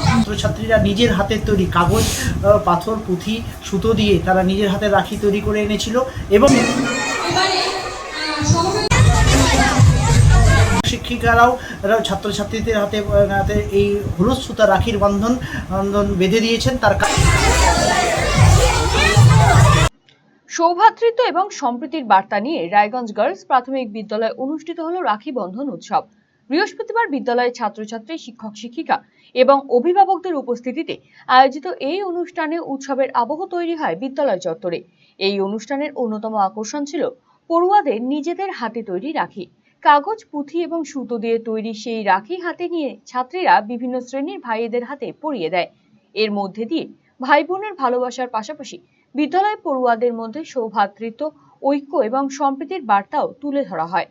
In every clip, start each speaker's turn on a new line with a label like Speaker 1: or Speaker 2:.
Speaker 1: ছাত্রছাত্রীরা নিজের হাতের তৈরি কাগজ, পাথর, পুঁথি, সুতো দিয়ে তারা নিজের হাতে রাখি তৈরি করে এনেছিল এবং শিক্ষিকারাও ছাত্রছাত্রীদের হাতে এই হলুদ সুতা রাখির বন্ধন বেঁধে দিয়েছেন। তার
Speaker 2: সৌভ্রাতৃত্ব এবং সম্প্রীতির বার্তা নিয়ে রায়গঞ্জ গার্লস প্রাথমিক বিদ্যালয়ে অনুষ্ঠিত হলো রাখি বন্ধন উৎসব। বৃহস্পতিবার বিদ্যালয়ের ছাত্রছাত্রী, শিক্ষক শিক্ষিকা এবং অভিভাবকদের উপস্থিতিতে আয়োজিত এই অনুষ্ঠানে উৎসবের আবহ তৈরি হয় বিদ্যালয় চত্বরে। এই অনুষ্ঠানের অন্যতম আকর্ষণ ছিল পড়ুয়াদের নিজেদের হাতে তৈরি রাখি। কাগজ, পুঁথি এবং সুতো দিয়ে তৈরি সেই রাখি হাতে নিয়ে ছাত্রীরা বিভিন্ন শ্রেণীর ভাইদের হাতে পরিয়ে দেয়। এর মধ্যে দিয়ে ভাই বোনের ভালোবাসার পাশাপাশি বিদ্যালয় পড়ুয়াদের মধ্যে সৌভ্রাতৃত্ব, ঐক্য এবং সম্প্রীতির বার্তাও তুলে ধরা হয়।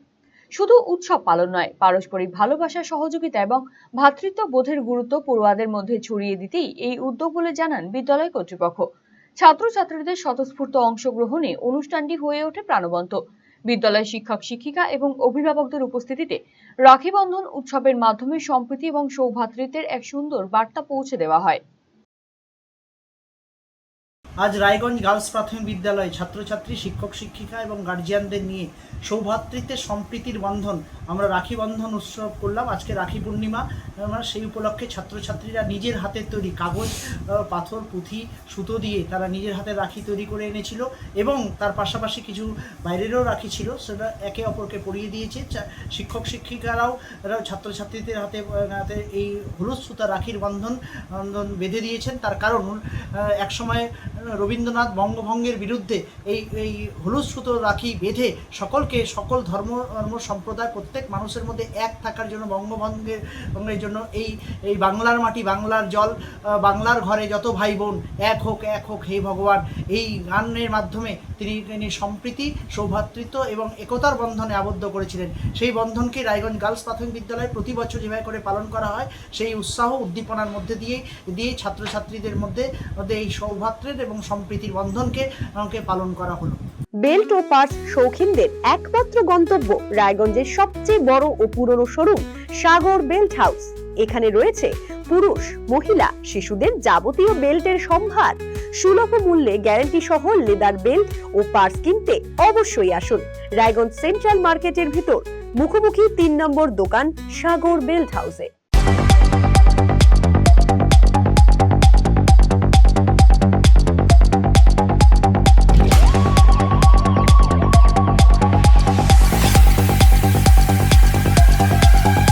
Speaker 2: শুধু উৎসব পালন নয়, পারস্পরিক ভালোবাসা, সহযোগিতা এবং ভ্রাতৃত্ব বোধের গুরুত্ব পড়ুয়াদের মধ্যে ছড়িয়ে দিতেই এই উদ্যোগ বলে জানান বিদ্যালয় কর্তৃপক্ষ। ছাত্রছাত্রীদের স্বতঃস্ফূর্ত অংশগ্রহণে অনুষ্ঠানটি হয়ে ওঠে প্রাণবন্ত। বিদ্যালয়ের শিক্ষক শিক্ষিকা এবং অভিভাবকদের উপস্থিতিতে রাখি বন্ধন উৎসবের মাধ্যমে সম্প্রীতি এবং সৌভ্রাতৃত্বের এক সুন্দর বার্তা পৌঁছে দেওয়া হয়।
Speaker 1: আজ রায়গঞ্জ গার্লস প্রাথমিক বিদ্যালয়ে ছাত্রছাত্রী, শিক্ষক শিক্ষিকা এবং গার্জিয়ানদের নিয়ে সৌভ্রাতৃত্বের সম্প্রীতির বন্ধন আমরা রাখি বন্ধন উৎসব করলাম। আজকে রাখি পূর্ণিমা, সেই উপলক্ষে ছাত্রছাত্রীরা নিজের হাতের তৈরি কাগজ, পাথর, পুঁথি, সুতো দিয়ে তারা নিজের হাতে রাখি তৈরি করে এনেছিল এবং তার পাশাপাশি কিছু বাইরেরও রাখি ছিল, সেটা একে অপরকে পরিয়ে দিয়েছে। শিক্ষক শিক্ষিকারাও ছাত্রছাত্রীদের হাতে এই হলুদ সুতা রাখির বন্ধন বেঁধে দিয়েছেন। তার কারণ একসময় রবীন্দ্রনাথ বঙ্গভঙ্গের বিরুদ্ধে এই হলুদ সুতো রাখি বেঁধে সকল ধর্ম সম্প্রদায়, প্রত্যেক মানুষের মধ্যে এক থাকার জন্য বঙ্গভঙ্গের জন্য এই বাংলার মাটি, বাংলার জল, বাংলার ঘরে যত ভাই বোন এক হোক হে ভগবান, এই গানের মাধ্যমে তিনি সম্প্রীতি, সৌভ্রাতৃত্ব এবং একতার বন্ধনে আবদ্ধ করেছিলেন। সেই বন্ধনকে রায়গঞ্জ গার্লস প্রাথমিক বিদ্যালয়ে প্রতি বছর যেভাবে করে পালন করা হয়, সেই উৎসাহ উদ্দীপনার মধ্যে দিয়ে ছাত্রছাত্রীদের মধ্যে এই সৌভ্রাতৃত্ব এবং সম্প্রীতির বন্ধনকে পালন করা হলো।
Speaker 3: বেল্ট ও পার্টস শৌখিনদের একমাত্র গন্তব্য রায়গঞ্জের সবচেয়ে বড় ও পুরনো শোরুম সাগর বেল্ট হাউস। এখানে রয়েছে পুরুষ, মহিলা, শিশুদের যাবতীয় বেল্টের সম্ভার। সুলভ মূল্যে গ্যারান্টি সহ লেদার বেল্ট ও পার্টস কিনতে অবশ্যই আসুন রায়গঞ্জ সেন্ট্রাল মার্কেটের ভিতর, মুখোমুখি 3 নম্বর দোকান সাগর বেল্ট হাউসে।